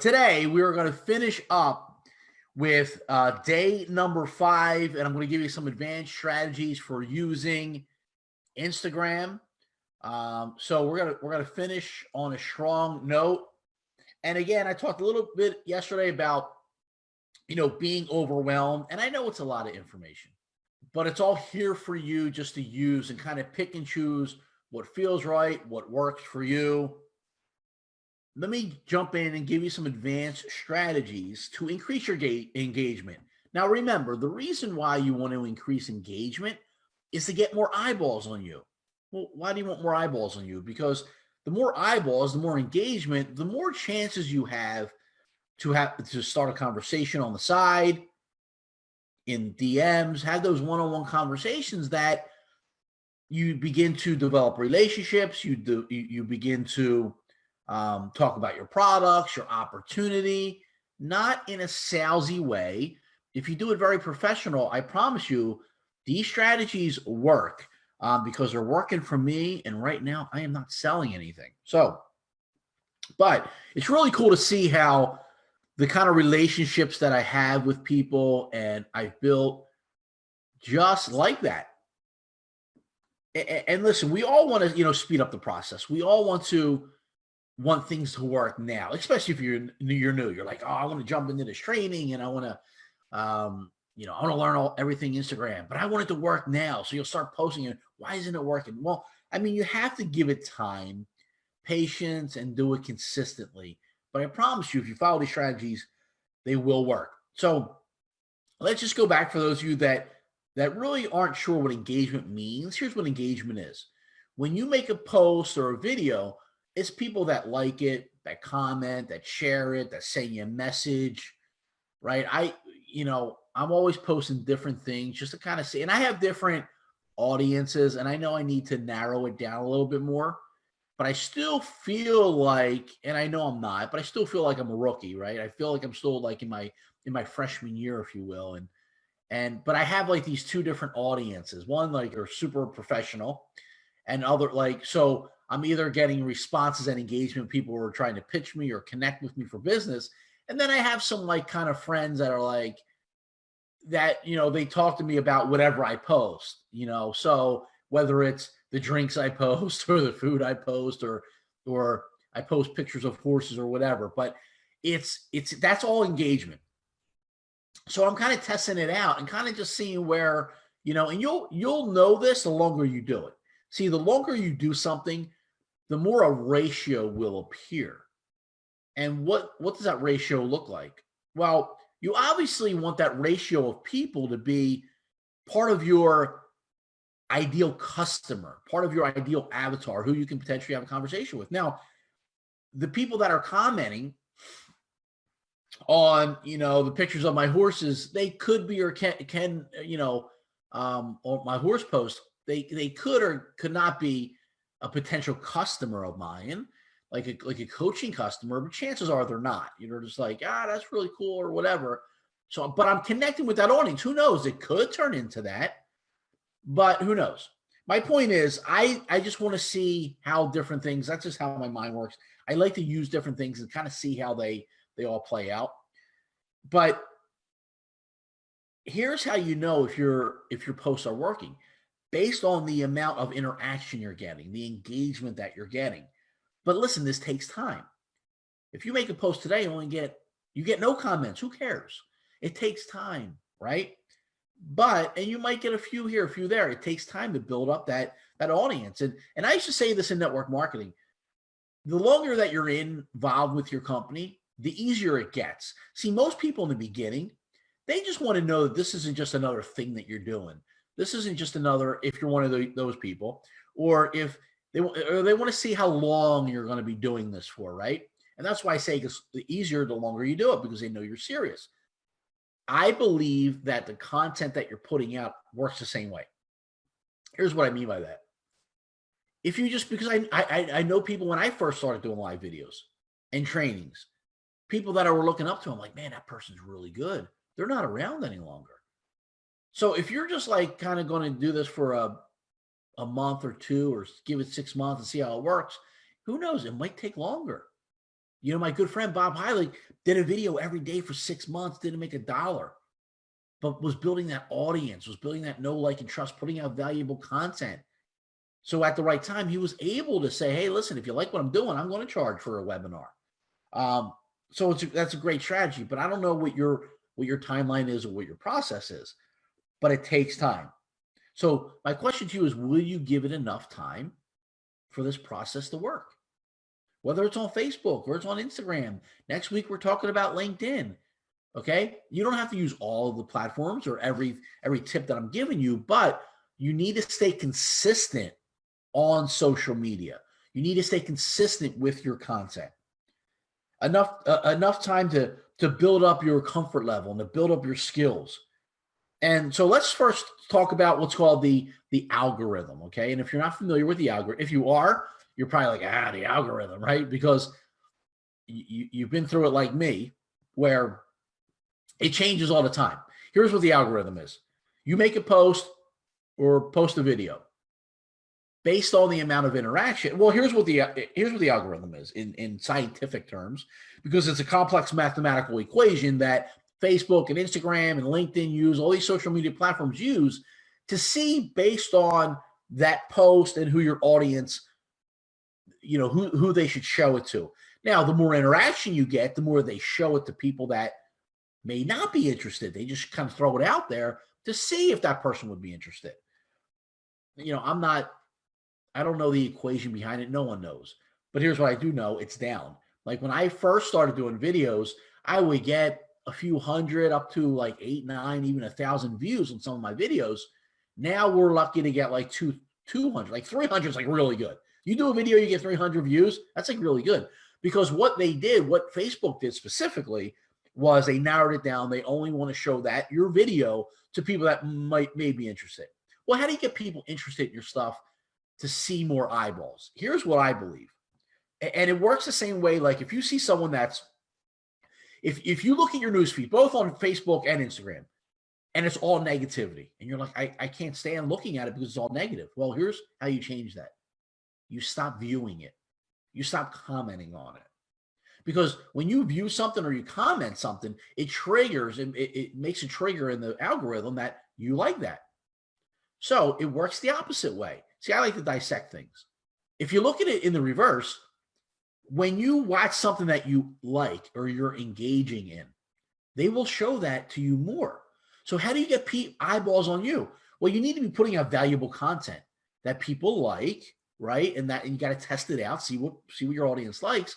today we are going to finish up with day number 5, and I'm going to give you some advanced strategies for using Instagram. So we're gonna finish on a strong note. And again, I talked a little bit yesterday about being overwhelmed, and I know it's a lot of information, but it's all here for you just to use and kind of pick and choose what feels right, what works for you. Let me jump in and give you some advanced strategies to increase your engagement. Now, remember, the reason why you want to increase engagement is to get more eyeballs on you. Well, why do you want more eyeballs on you? Because the more eyeballs, the more engagement, the more chances you have to start a conversation on the side, in DMs, have those one-on-one conversations that you begin to develop relationships. You begin to talk about your products, your opportunity, not in a salesy way. If you do it very professional, I promise you, these strategies work because they're working for me. And right now, I am not selling anything. But it's really cool to see how the kind of relationships that I have with people and I've built just like that. And listen, we all want to, speed up the process. We all want things to work now, especially if you're new. You're like, oh, I want to jump into this training and I want to, I want to learn everything Instagram, but I want it to work now. So you'll start posting it. Why isn't it working? Well, I mean, you have to give it time, patience, and do it consistently. But I promise you, if you follow these strategies, they will work. So let's just go back for those of you that really aren't sure what engagement means. Here's what engagement is. When you make a post or a video, it's people that like it, that comment, that share it, that send you a message, right? I'm always posting different things just to kind of see, and I have different audiences, and I know I need to narrow it down a little bit more, but I still feel like, and I know I'm not, but I still feel like I'm a rookie, right? I feel like I'm still like in my freshman year, if you will. But I have like these two different audiences. One like are super professional, and other so I'm either getting responses and engagement, people who are trying to pitch me or connect with me for business. And then I have some like kind of friends that are like that, they talk to me about whatever I post, so whether it's the drinks I post or the food I post or I post pictures of horses or whatever, but it's that's all engagement. So I'm kind of testing it out and kind of just seeing where, and you'll know this the longer you do it. See, the longer you do something, the more a ratio will appear. And what does that ratio look like? Well, you obviously want that ratio of people to be part of your ideal customer, part of your ideal avatar, who you can potentially have a conversation with. Now, the people that are commenting on, the pictures of my horses, they could be or can on my horse post, they could or could not be a potential customer of mine, like a coaching customer, but chances are they're not. Just like, that's really cool or whatever. So, but I'm connecting with that audience. Who knows? It could turn into that, but who knows? My point is, I just want to see how different things. That's just how my mind works. I like to use different things and kind of see how they all play out. But here's how you know if your posts are working, based on the amount of interaction you're getting, the engagement that you're getting. But listen, this takes time. If you make a post today, you get no comments. Who cares? It takes time, right? And you might get a few here, a few there. It takes time to build up that audience. And I used to say this in network marketing. The longer that you're involved with your company, the easier it gets. See, most people in the beginning, they just want to know that this isn't just another thing that you're doing. This isn't just another, if you're one of those people, or if they want to see how long you're going to be doing this for, right? And that's why I say it's the easier, the longer you do it, because they know you're serious. I believe that the content that you're putting out works the same way. Here's what I mean by that. If you just, because I know people when I first started doing live videos and trainings, people that I were looking up to, I'm like, man, that person's really good. They're not around any longer. So if you're just like kind of going to do this for a month or two, or give it 6 months and see how it works, who knows? It might take longer. My good friend Bob Heilig did a video every day for 6 months, didn't make $1, but was building that audience, was building that know, like, and trust, putting out valuable content. So at the right time, he was able to say, hey, listen, if you like what I'm doing, I'm going to charge for a webinar. So that's a great strategy, but I don't know what your timeline is or what your process is, but it takes time. So my question to you is, will you give it enough time for this process to work? Whether it's on Facebook or it's on Instagram. Next week, we're talking about LinkedIn. Okay. You don't have to use all of the platforms or every tip that I'm giving you, but you need to stay consistent on social media. You need to stay consistent with your content. Enough time to build up your comfort level and to build up your skills. And so let's first talk about what's called the algorithm, okay? And if you're not familiar with the algorithm, if you are, you're probably like, the algorithm, right? Because you've been through it like me, where it changes all the time. Here's what the algorithm is. You make a post or post a video based on the amount of interaction. Well, here's what the algorithm is in scientific terms, because it's a complex mathematical equation that Facebook and Instagram and LinkedIn use, all these social media platforms use to see, based on that post and who your audience, who they should show it to. Now, the more interaction you get, the more they show it to people that may not be interested. They just kind of throw it out there to see if that person would be interested. I don't know the equation behind it. No one knows. But here's what I do know. It's down. Like when I first started doing videos, I would get a few hundred up to like 8, 9, even 1,000 views on some of my videos. Now we're lucky to get like 200, like 300 is like really good. You do a video, you get 300 views. That's like really good, because what Facebook did specifically was they narrowed it down. They only want to show that your video to people that may be interested. Well, how do you get people interested in your stuff to see more eyeballs? Here's what I believe. And it works the same way. Like if you see someone if you look at your newsfeed, both on Facebook and Instagram, and it's all negativity, and you're like, I can't stand looking at it because it's all negative. Well, here's how you change that. You stop viewing it. You stop commenting on it. Because when you view something or you comment something, it triggers, it makes a trigger in the algorithm that you like that. So it works the opposite way. See, I like to dissect things. If you look at it in the reverse, when you watch something that you like or you're engaging in, they will show that to you more. So how do you get eyeballs on you? Well, you need to be putting out valuable content that people like, right? And you got to test it out, see what your audience likes.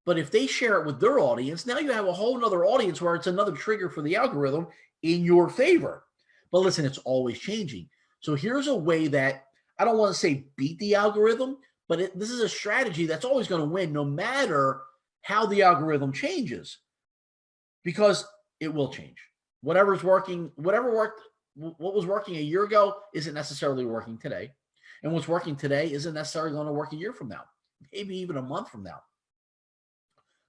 But if they share it with their audience, now you have a whole nother audience where it's another trigger for the algorithm in your favor. But listen, it's always changing. So here's a way that, I don't want to say beat the algorithm, but this is a strategy that's always going to win no matter how the algorithm changes, because it will change. What was working a year ago isn't necessarily working today. And what's working today isn't necessarily going to work a year from now, maybe even a month from now.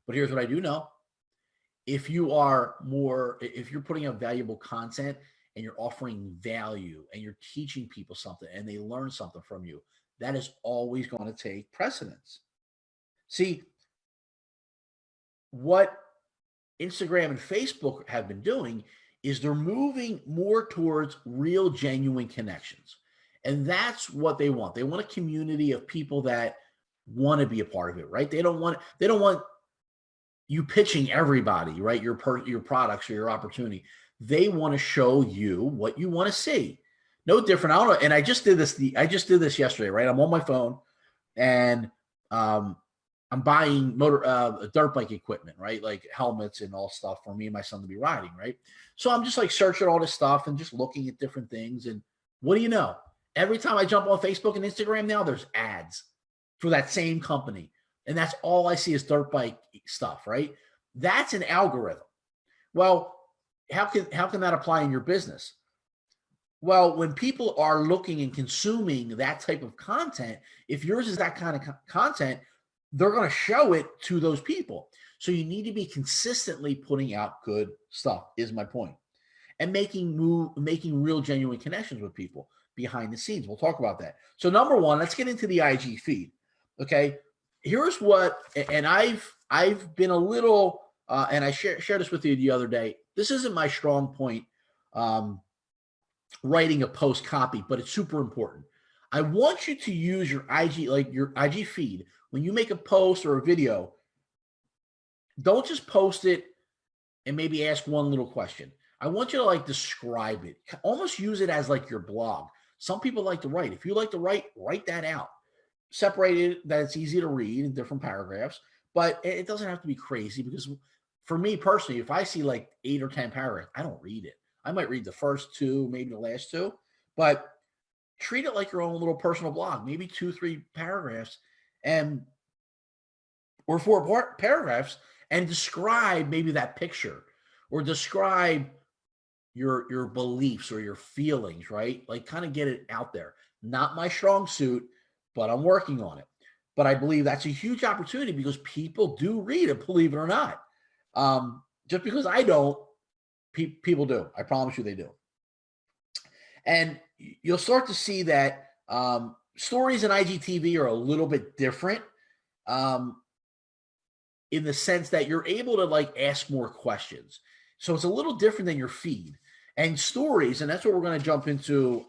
But here's what I do know. If you're putting out valuable content and you're offering value and you're teaching people something and they learn something from you, that is always going to take precedence. See, what Instagram and Facebook have been doing is they're moving more towards real, genuine connections. And that's what they want. They want a community of people that want to be a part of it, right? They don't want you pitching everybody, right? Your products or your opportunity. They want to show you what you want to see. No different. I don't know. And I just did this yesterday, right? I'm on my phone and I'm buying dirt bike equipment, right? Like helmets and all stuff for me and my son to be riding, right? So I'm just like searching all this stuff and just looking at different things. And what do you know? Every time I jump on Facebook and Instagram now, there's ads for that same company. And that's all I see is dirt bike stuff, right? That's an algorithm. Well, how can that apply in your business? Well, when people are looking and consuming that type of content, if yours is that kind of content, they're going to show it to those people. So you need to be consistently putting out good stuff, is my point. And making real, genuine connections with people behind the scenes. We'll talk about that. So number one, let's get into the IG feed. Okay. Here's what, and I've been a little, and I shared this with you the other day. This isn't my strong point, um, writing a post copy, but it's super important. I want you to use your IG, like your IG feed, when you make a post or a video. Don't just post it and maybe ask one little question. I want you to like describe it, almost use it as like your blog. Some people like to write. If you like to write, write that out. Separate it that it's easy to read in different paragraphs, but it doesn't have to be crazy because for me personally, if I see like 8 or 10 paragraphs, I don't read it. I might read the first two, maybe the last two, but treat it like your own little personal blog, maybe 2, 3 paragraphs and or 4 paragraphs and describe maybe that picture or describe your beliefs or your feelings, right? Like kind of get it out there. Not my strong suit, but I'm working on it. But I believe that's a huge opportunity because people do read it, believe it or not. Just because I don't, people do. I promise you they do. And you'll start to see that stories in IGTV are a little bit different. In the sense that you're able to like ask more questions. So it's a little different than your feed and stories. And that's what we're going to jump into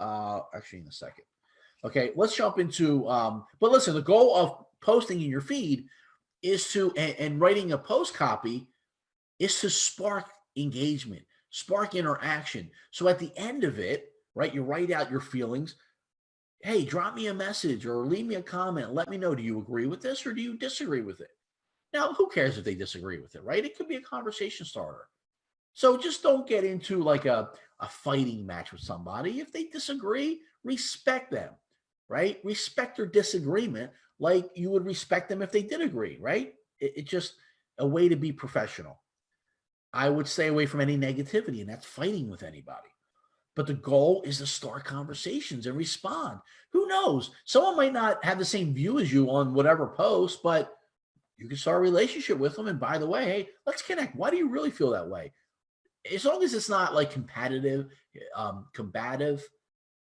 actually in a second. Okay, let's jump into, but listen, the goal of posting in your feed is to, and writing a post copy is to spark engagement, spark interaction. So at the end of it, right, you write out your feelings. Hey, drop me a message or leave me a comment. Let me know, do you agree with this or do you disagree with it? Now, who cares if they disagree with it, right? It could be a conversation starter. So just don't get into like a fighting match with somebody. If they disagree, respect them, right? Respect their disagreement like you would respect them if they did agree, right? It's just a way to be professional. I would stay away from any negativity, and that's fighting with anybody. But the goal is to start conversations and respond. Who knows? Someone might not have the same view as you on whatever post, but you can start a relationship with them. And by the way, hey, let's connect. Why do you really feel that way? As long as it's not like combative,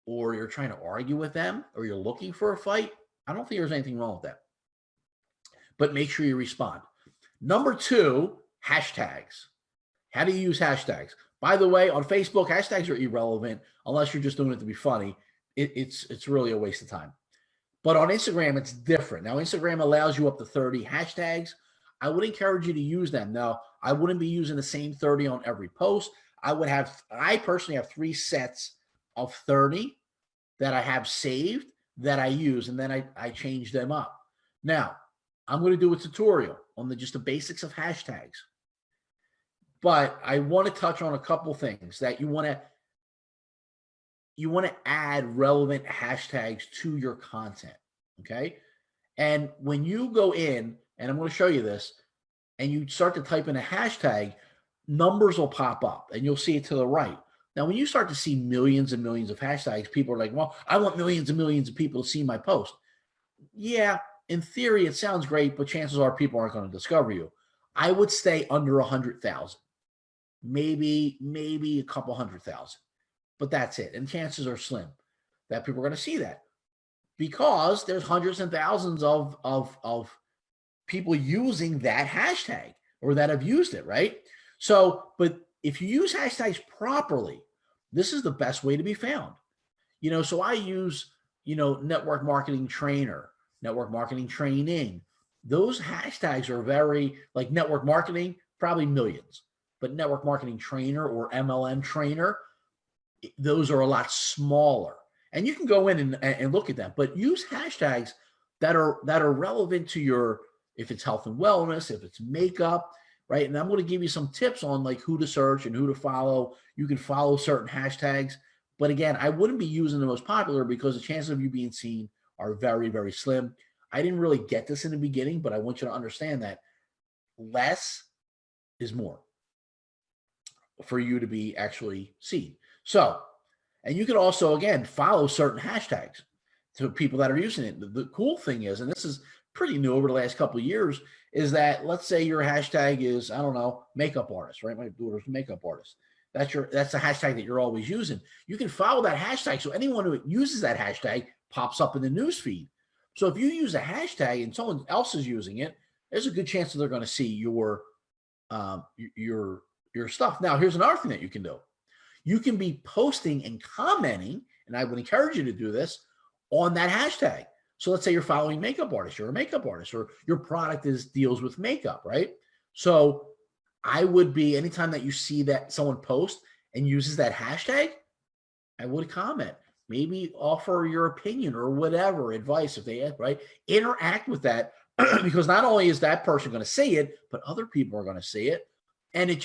or you're trying to argue with them, or you're looking for a fight, I don't think there's anything wrong with that. But make sure you respond. Number 2, hashtags. How do you use hashtags? By the way, on Facebook, hashtags are irrelevant unless you're just doing it to be funny. It's really a waste of time. But on Instagram, it's different. Now, Instagram allows you up to 30 hashtags. I would encourage you to use them. Now, I wouldn't be using the same 30 on every post. I personally have 3 sets of 30 that I have saved that I use, and then I change them up. Now, I'm going to do a tutorial on just the basics of hashtags. But I want to touch on a couple things that you want to add relevant hashtags to your content, okay? And when you go in, and I'm going to show you this, and you start to type in a hashtag, numbers will pop up, and you'll see it to the right. Now, when you start to see millions and millions of hashtags, people are like, well, I want millions and millions of people to see my post. Yeah, in theory, it sounds great, but chances are people aren't going to discover you. I would stay under 100,000, maybe a couple 100,000. But that's it. And chances are slim that people are going to see that because there's hundreds and thousands of people using that hashtag or that have used it, right? So, but if you use hashtags properly, this is the best way to be found. So I use, network marketing trainer, network marketing training. Those hashtags are very, like network marketing, probably millions, but network marketing trainer or MLM trainer, those are a lot smaller. And you can go in and look at them, but use hashtags that are relevant to your, if it's health and wellness, if it's makeup, right? And I'm going to give you some tips on like who to search and who to follow. You can follow certain hashtags, but again, I wouldn't be using the most popular because the chances of you being seen are very, very slim. I didn't really get this in the beginning, but I want you to understand that less is more for you to be actually seen. So, and you can also, again, follow certain hashtags to people that are using it. The cool thing is, and this is pretty new over the last couple of years, is that let's say your hashtag is, I don't know, makeup artist, right? My daughter's makeup artist. That's the hashtag that you're always using. You can follow that hashtag. So anyone who uses that hashtag pops up in the news feed. So if you use a hashtag and someone else is using it, there's a good chance that they're going to see your stuff. Now, here's another thing that you can do. You can be posting and commenting, and I would encourage you to do this on that hashtag. So let's say you're following makeup artists, you're a makeup artist, or your product deals with makeup, right? So I would be, anytime that you see that someone post and uses that hashtag, I would comment, maybe offer your opinion or whatever advice if they ask, right? Interact with that because not only is that person going to see it, but other people are going to see it. And it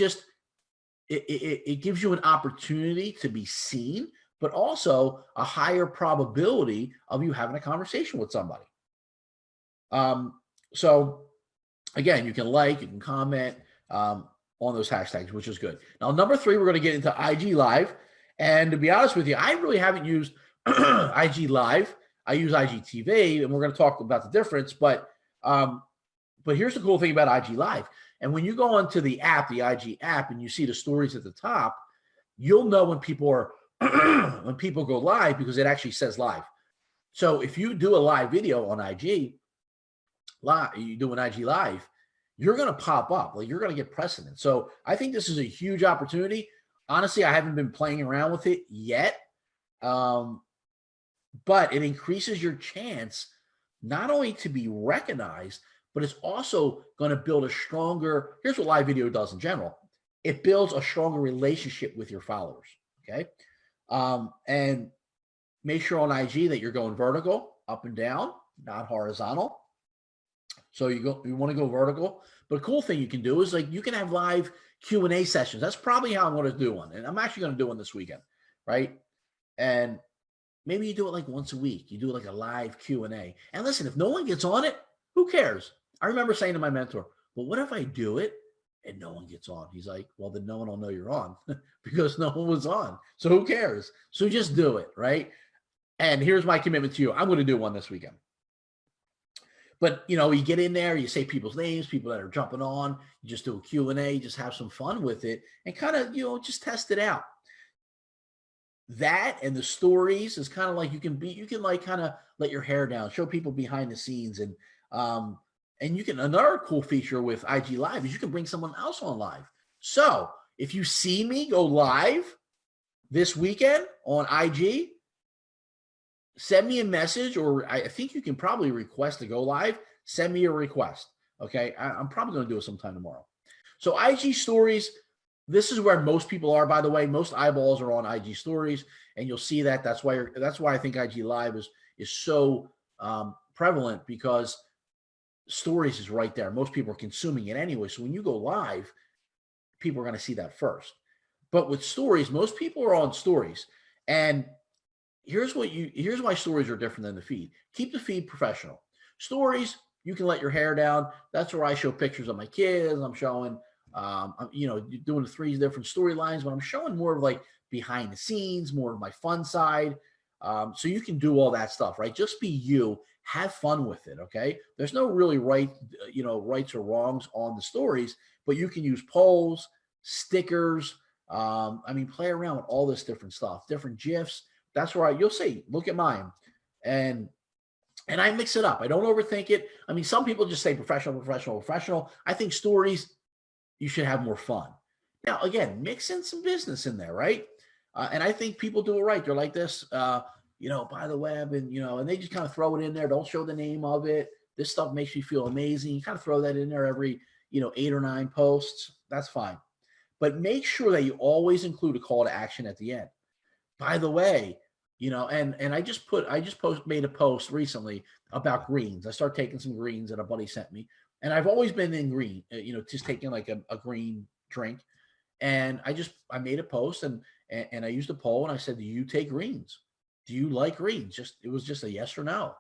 gives you an opportunity to be seen, but also a higher probability of you having a conversation with somebody. So again, you can you can comment on those hashtags, which is good. Now, number 3, we're going to get into IG Live. And to be honest with you, I really haven't used IG Live. I use IGTV, and we're going to talk about the difference. But here's the cool thing about IG Live. And when you go onto the app, the IG app, and you see the stories at the top, you'll know when people are when people go live, because it actually says live. So if you do a live video on IG live, you do an IG Live, you're going to pop up. Like, you're going to get precedence. So I think this is a huge opportunity. Honestly, I haven't been playing around with it yet, but it increases your chance not only to be recognized, but it's also going to build a stronger, here's what live video does in general. It builds a stronger relationship with your followers, okay? And make sure on IG that you're going vertical, up and down, not horizontal. So you want to go vertical. But a cool thing you can do is, like, you can have live Q&A sessions. That's probably how I'm going to do one. And I'm actually going to do one this weekend, right? And maybe you do it like once a week. You do like a live Q&A. And listen, if no one gets on it, who cares? I remember saying to my mentor, well, what if I do it and no one gets on? He's like, well, then no one will know you're on because no one was on. So who cares? So just do it, right? And here's my commitment to you. I'm going to do one this weekend. But, you get in there, you say people's names, people that are jumping on, you just do a Q&A, just have some fun with it and kind of, just test it out. That and the stories is kind of like you can like kind of let your hair down, show people behind the scenes. And you can, another cool feature with IG Live is you can bring someone else on live. So if you see me go live this weekend on IG, send me a message, or I think you can probably request to go live. Send me a request. Okay. I'm probably going to do it sometime tomorrow. So IG stories, this is where most people are, by the way. Most eyeballs are on IG stories, and you'll see that. That's why I think IG Live is so prevalent, because stories is right there. Most people are consuming it anyway. So when you go live, people are going to see that first. But with stories, most people are on stories. And here's why stories are different than the feed. Keep the feed professional. Stories, you can let your hair down. That's where I show pictures of my kids. I'm showing, doing 3 different storylines, but I'm showing more of like behind the scenes, more of my fun side. So you can do all that stuff, right? Just be you. Have fun with it, okay? There's no really rights or wrongs on the stories, but you can use polls, stickers. Play around with all this different stuff, different GIFs. That's where you'll see, look at mine. And I mix it up. I don't overthink it. Some people just say professional. I think stories, you should have more fun. Now, again, mix in some business in there, right? And I think people do it right. They're like this, by the web, and, and they just kind of throw it in there. Don't show the name of it. This stuff makes you feel amazing. You kind of throw that in there every, 8 or 9 posts. That's fine. But make sure that you always include a call to action at the end. By the way, and I just made a post recently about greens. I started taking some greens that a buddy sent me, and I've always been in green, just taking like a green drink. And I made a post and I used a poll, and I said, do you take greens? Do you like greens? It was just a yes or no,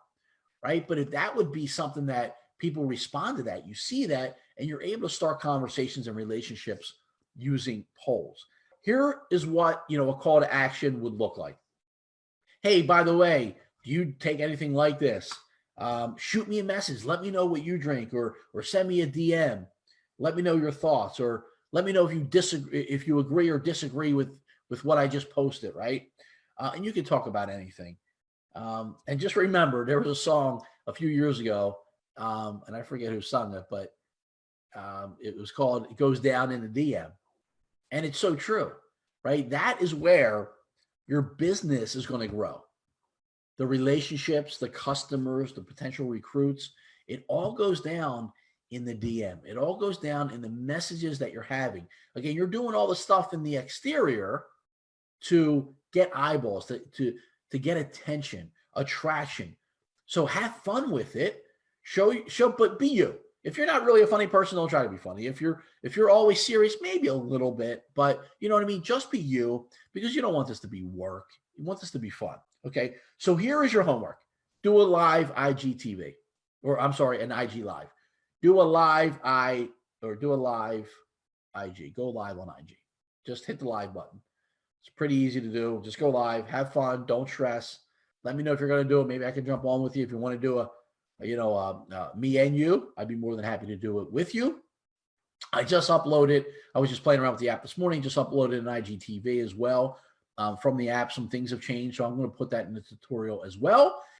right? But if that would be something that people respond to, that you see that, and you're able to start conversations and relationships using polls. Here is what, a call to action would look like. Hey, by the way, do you take anything like this? Shoot me a message. Let me know what you drink, or send me a DM. Let me know your thoughts, or let me know if you agree or disagree with what I just posted, right? And you can talk about anything. And just remember, there was a song a few years ago, and I forget who sung it, but it was called "It Goes Down in the DM," and it's so true, right? That is where your business is going to grow. The relationships, the customers, the potential recruits, it all goes down in the DM. It all goes down in the messages that you're having. Again, you're doing all the stuff in the exterior to get eyeballs, to get attention, attraction. So have fun with it. Show, but be you. If you're not really a funny person, don't try to be funny. If you're always serious, maybe a little bit, but you know what I mean? Just be you, because you don't want this to be work. You want this to be fun. Okay. So here is your homework. Do a live IGTV, or I'm sorry, an IG live. Do a live do a live IG. Go live on IG. Just hit the live button. It's pretty easy to do. Just go live, have fun, don't stress. Let me know if you're going to do it. Maybe I can jump on with you if you want to do me and you. I'd be more than happy to do it with you. I just uploaded. I was just playing around with the app this morning. Just uploaded an IGTV as well from the app. Some things have changed, so I'm going to put that in the tutorial as well.